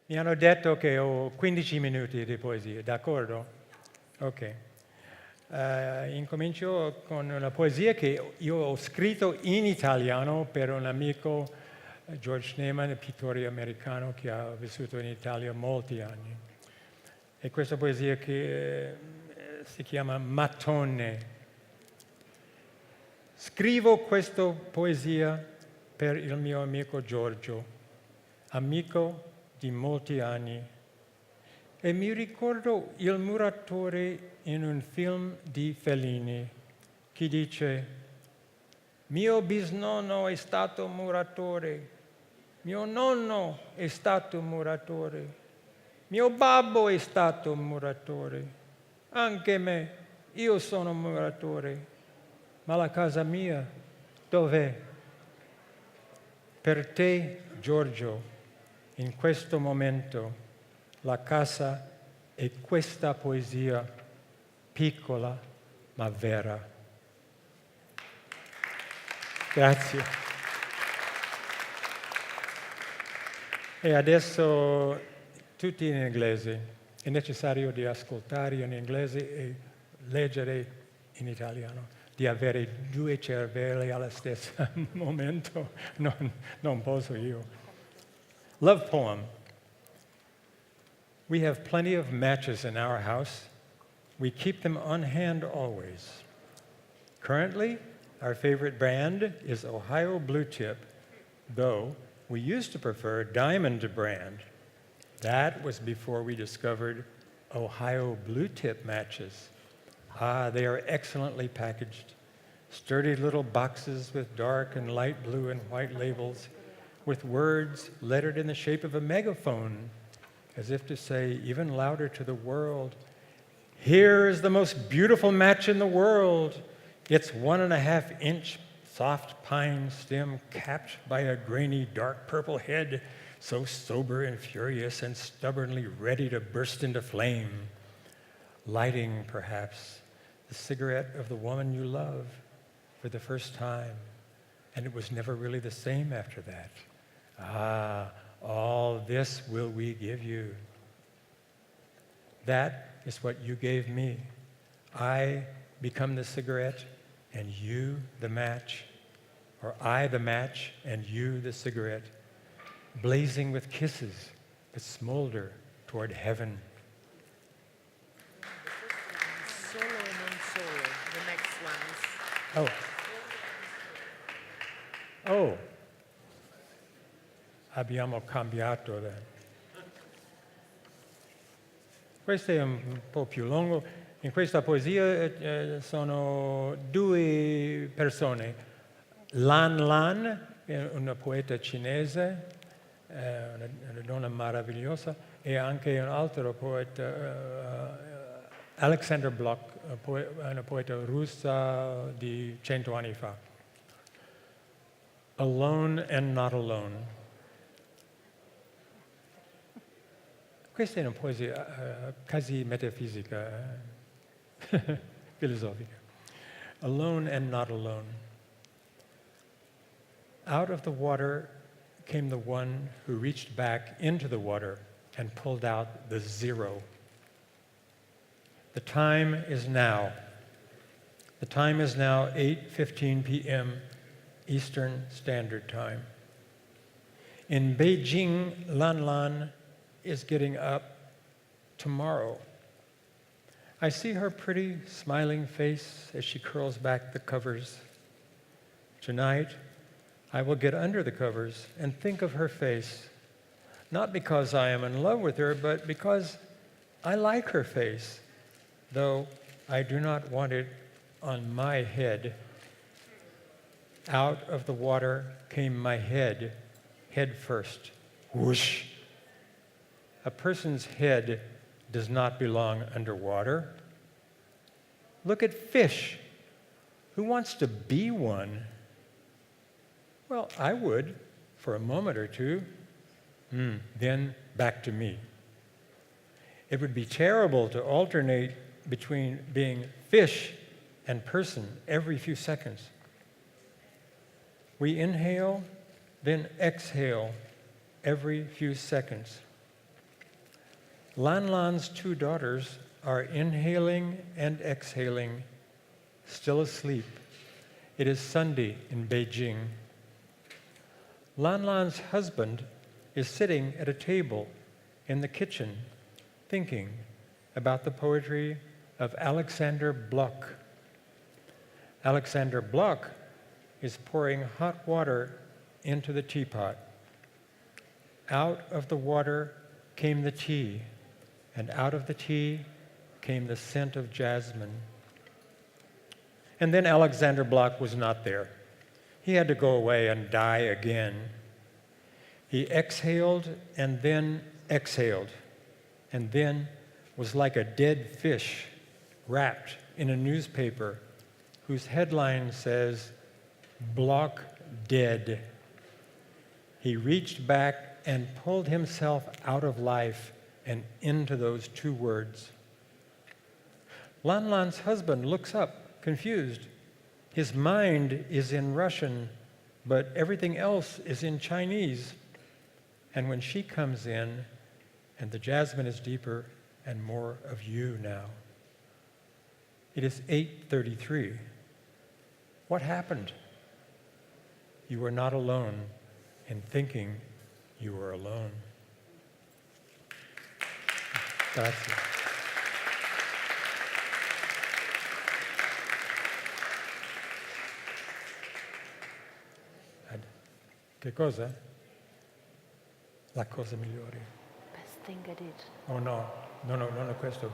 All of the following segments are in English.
Mi hanno detto che ho 15 minuti di poesia, d'accordo? Ok. Incomincio con una poesia che io ho scritto in italiano per un amico, George Neiman, pittore americano che ha vissuto in Italia molti anni. E questa poesia che si chiama Mattone. Scrivo questa poesia per il mio amico Giorgio, amico di molti anni, e mi ricordo il muratore in un film di Fellini che dice: mio bisnonno è stato muratore, mio nonno è stato muratore, mio babbo è stato muratore, anche me, io sono muratore, ma la casa mia dov'è? Per te, Giorgio, in questo momento la casa è questa poesia piccola ma vera. Grazie. E adesso tutti in inglese. È necessario di ascoltare in inglese e leggere in italiano, di avere due cervelli allo stesso momento. Non posso io. Love poem. We have plenty of matches in our house. We keep them on hand always. Currently, our favorite brand is Ohio Blue Tip, though we used to prefer Diamond brand. That was before we discovered Ohio Blue Tip matches. They are excellently packaged. Sturdy little boxes with dark and light blue and white labels, with words lettered in the shape of a megaphone, as if to say, even louder to the world, here is the most beautiful match in the world. It's 1.5-inch soft pine stem capped by a grainy dark purple head, so sober and furious and stubbornly ready to burst into flame. Lighting, perhaps, the cigarette of the woman you love for the first time, and it was never really the same after that. All this will we give you. That is what you gave me. I become the cigarette and you the match, or I the match and you the cigarette, blazing with kisses that smolder toward heaven. Solo e non solo, the next ones. Oh, abbiamo cambiato. Questo è un po' più lungo. In questa poesia sono due persone. Lan Lan, una poeta cinese, una donna meravigliosa, e anche un altro poeta, Alexander Bloch, una poeta russa di 100 anni fa. Alone and not alone. Questa è una poesia quasi metafisica, filosofica. Alone and not alone. Out of the water came the one who reached back into the water and pulled out the zero. The time is now. The time is now 8:15 p.m. Eastern Standard Time. In Beijing, Lan Lan is getting up tomorrow. I see her pretty, smiling face as she curls back the covers. Tonight, I will get under the covers and think of her face, not because I am in love with her, but because I like her face, though I do not want it on my head. Out of the water came my head first. Whoosh! A person's head does not belong underwater. Look at fish. Who wants to be one? Well, I would, for a moment or two. Then back to me. It would be terrible to alternate between being fish and person every few seconds. We inhale, then exhale every few seconds. Lan Lan's two daughters are inhaling and exhaling, still asleep. It is Sunday in Beijing. Lan Lan's husband is sitting at a table in the kitchen thinking about the poetry of Alexander Bloch. Alexander Bloch is pouring hot water into the teapot. Out of the water came the tea, and out of the tea came the scent of jasmine. And then Alexander Bloch was not there. He had to go away and die again. He exhaled and then exhaled, and then was like a dead fish wrapped in a newspaper whose headline says, "Bloch dead." He reached back and pulled himself out of life and into those two words. Lan Lan's husband looks up, confused. His mind is in Russian, but everything else is in Chinese. And when she comes in, and the jasmine is deeper and more of you now. It is 8:33. What happened? You were not alone in thinking you were alone. Grazie. Che cosa? La cosa migliore. Best thing I did. Oh no, non è questo.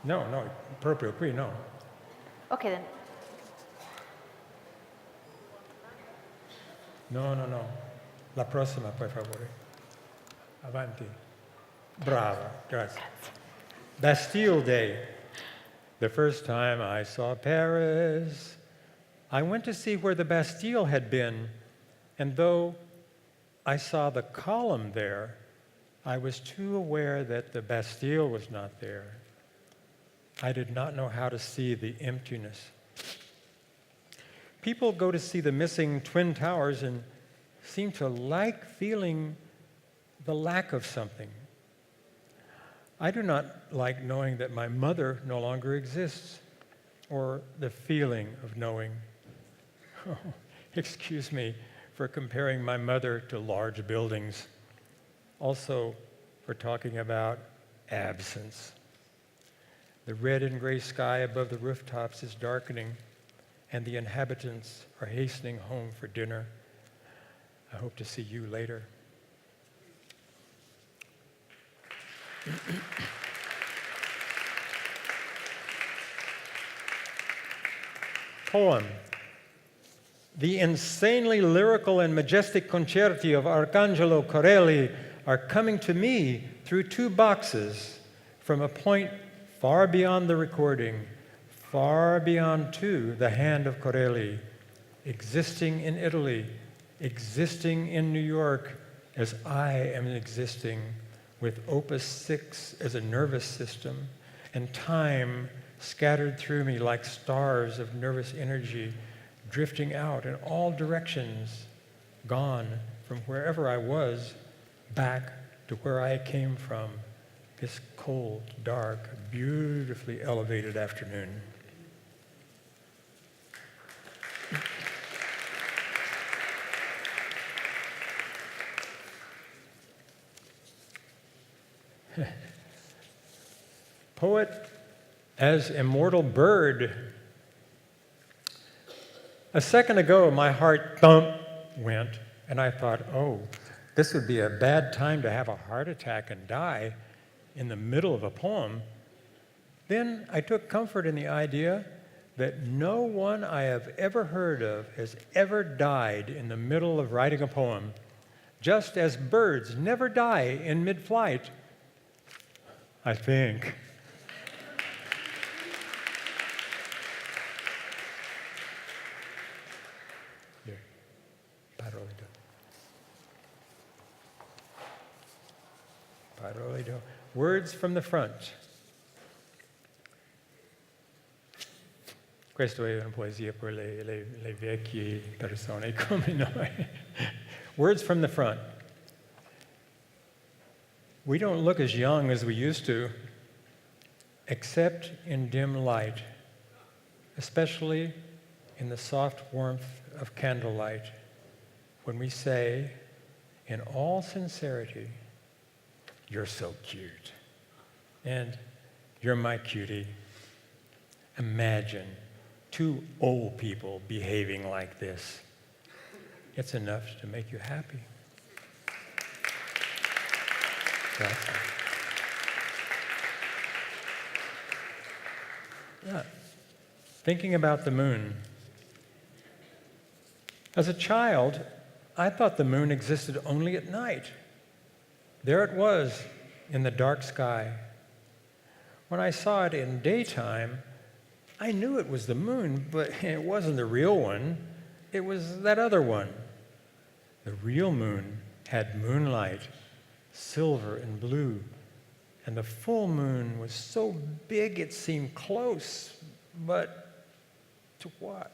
No, proprio qui no. Okay then. No. La prossima, per favore. Avanti. Brava, grazie. Bastille Day. The first time I saw Paris, I went to see where the Bastille had been, and though I saw the column there, I was too aware that the Bastille was not there. I did not know how to see the emptiness. People go to see the missing Twin Towers and seem to like feeling the lack of something. I do not like knowing that my mother no longer exists, or the feeling of knowing. Oh, excuse me for comparing my mother to large buildings. Also, for talking about absence. The red and gray sky above the rooftops is darkening, and the inhabitants are hastening home for dinner. I hope to see you later. Poem. The insanely lyrical and majestic concerti of Arcangelo Corelli are coming to me through two boxes from a point far beyond the recording, far beyond, too, the hand of Corelli, existing in Italy, existing in New York, as I am existing, with Opus 6 as a nervous system, and time scattered through me like stars of nervous energy, drifting out in all directions, gone from wherever I was back to where I came from, this cold, dark, beautifully elevated afternoon. Poet as immortal bird. A second ago, my heart thump went, and I thought, oh, this would be a bad time to have a heart attack and die in the middle of a poem. Then I took comfort in the idea that no one I have ever heard of has ever died in the middle of writing a poem, just as birds never die in mid-flight, I think. Parole. Words from the front. Questo è una poesia per le vecchie persone come noi. Words from the front. We don't look as young as we used to, except in dim light, especially in the soft warmth of candlelight, when we say, in all sincerity, "You're so cute," and "You're my cutie." Imagine two old people behaving like this. It's enough to make you happy. Grazie. Yeah. Thinking about the moon. As a child, I thought the moon existed only at night. There it was in the dark sky. When I saw it in daytime, I knew it was the moon, but it wasn't the real one. It was that other one. The real moon had moonlight, silver and blue, and the full moon was so big it seemed close, but to what?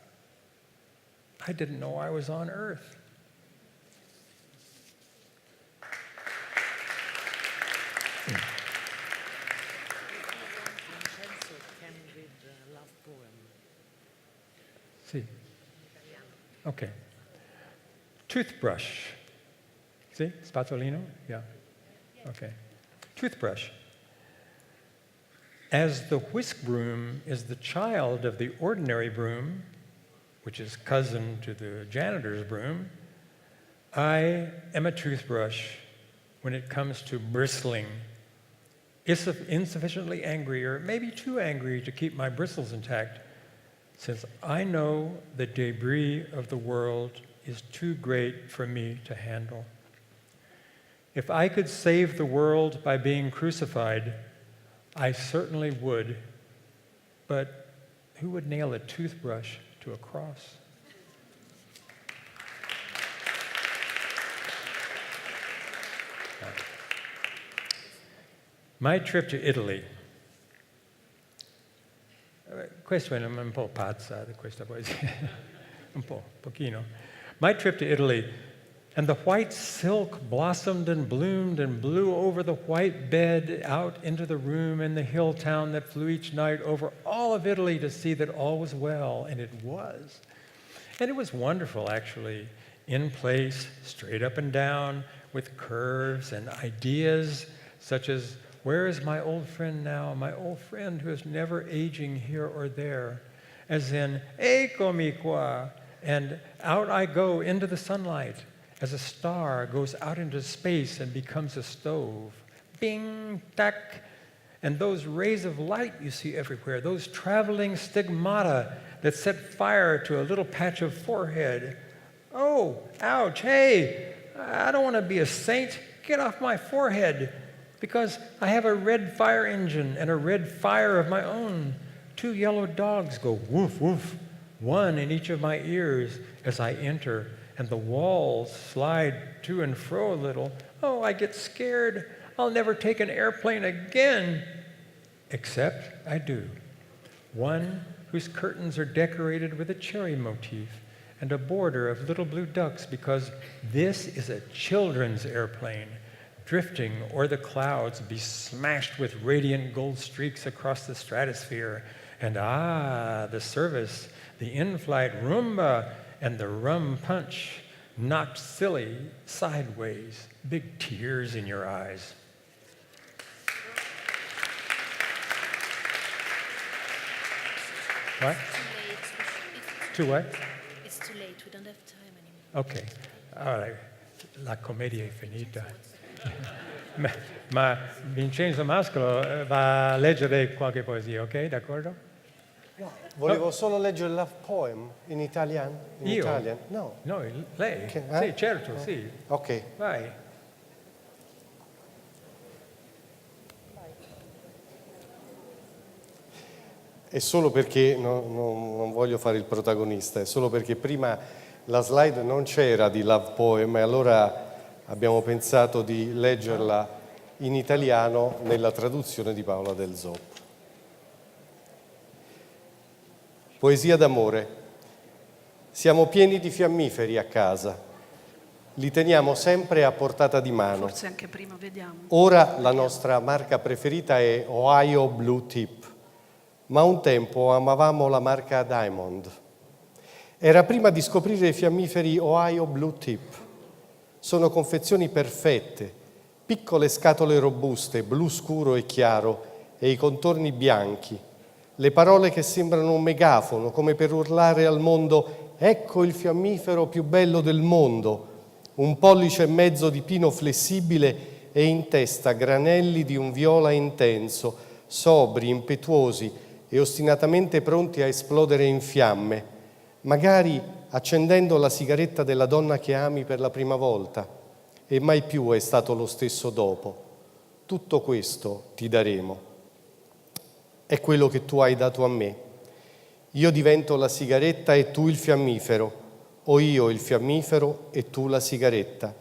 I didn't know I was on Earth. Vincenzo can read a love poem. See. Okay. Toothbrush. See? Spazzolino? Yeah. Okay. Toothbrush. As the whisk broom is the child of the ordinary broom, which is cousin to the janitor's broom, I am a toothbrush when it comes to bristling. Insufficiently angry, or maybe too angry to keep my bristles intact, since I know the debris of the world is too great for me to handle. If I could save the world by being crucified, I certainly would, but who would nail a toothbrush to a cross? My trip to Italy. Questo è un po' pazza, questa poesia. Pochino. My trip to Italy, and the white silk blossomed and bloomed and blew over the white bed out into the room in the hill town that flew each night over all of Italy to see that all was well, and it was. And it was wonderful, actually, in place, straight up and down, with curves and ideas such as, where is my old friend now, my old friend who is never aging here or there, as in, eccomi qua, and out I go into the sunlight, as a star goes out into space and becomes a stove. Bing, tac. And those rays of light you see everywhere, those traveling stigmata that set fire to a little patch of forehead. Oh, ouch, hey, I don't want to be a saint. Get off my forehead, because I have a red fire engine and a red fire of my own. 2 yellow dogs go woof, woof, one in each of my ears as I enter, and the walls slide to and fro a little. Oh, I get scared. I'll never take an airplane again. Except I do. One whose curtains are decorated with a cherry motif and a border of little blue ducks, because this is a children's airplane, drifting o'er the clouds, be smashed with radiant gold streaks across the stratosphere. And the service, the in-flight rumba, and the rum punch, knocked silly sideways, big tears in your eyes. What? Too what? It's too late. We don't have time anymore. Okay. All right. La commedia è finita. Ma Vincenzo Mascolo va a leggere qualche poesia, ok? D'accordo? No, volevo solo leggere il love poem in italiano. In Io? Italian. No. No, lei? Che- Sì, certo, sì. Ok. Vai. È solo perché non voglio fare il protagonista, è solo perché prima la slide non c'era di love poem e allora abbiamo pensato di leggerla in italiano nella traduzione di Paola Del Zoppo. Poesia d'amore. Siamo pieni di fiammiferi a casa. li teniamo sempre a portata di mano. Forse anche prima, vediamo. Ora la nostra marca preferita è Ohio Blue Tip, ma un tempo amavamo la marca Diamond. Era prima di scoprire i fiammiferi Ohio Blue Tip. Sono confezioni perfette, piccole scatole robuste, blu scuro e chiaro e i contorni bianchi. Le parole che sembrano un megafono, come per urlare al mondo: ecco il fiammifero più bello del mondo. Un pollice e mezzo di pino flessibile e in testa granelli di un viola intenso, sobri, impetuosi e ostinatamente pronti a esplodere in fiamme, magari accendendo la sigaretta della donna che ami per la prima volta, e mai più è stato lo stesso dopo. Tutto questo ti daremo. È quello che tu hai dato a me. Io divento la sigaretta e tu il fiammifero, o io il fiammifero e tu la sigaretta.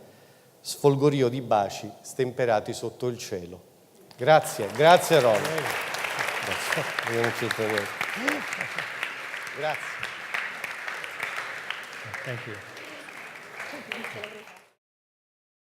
Sfolgorio di baci stemperati sotto il cielo. Grazie, grazie Ron. Grazie. Thank you.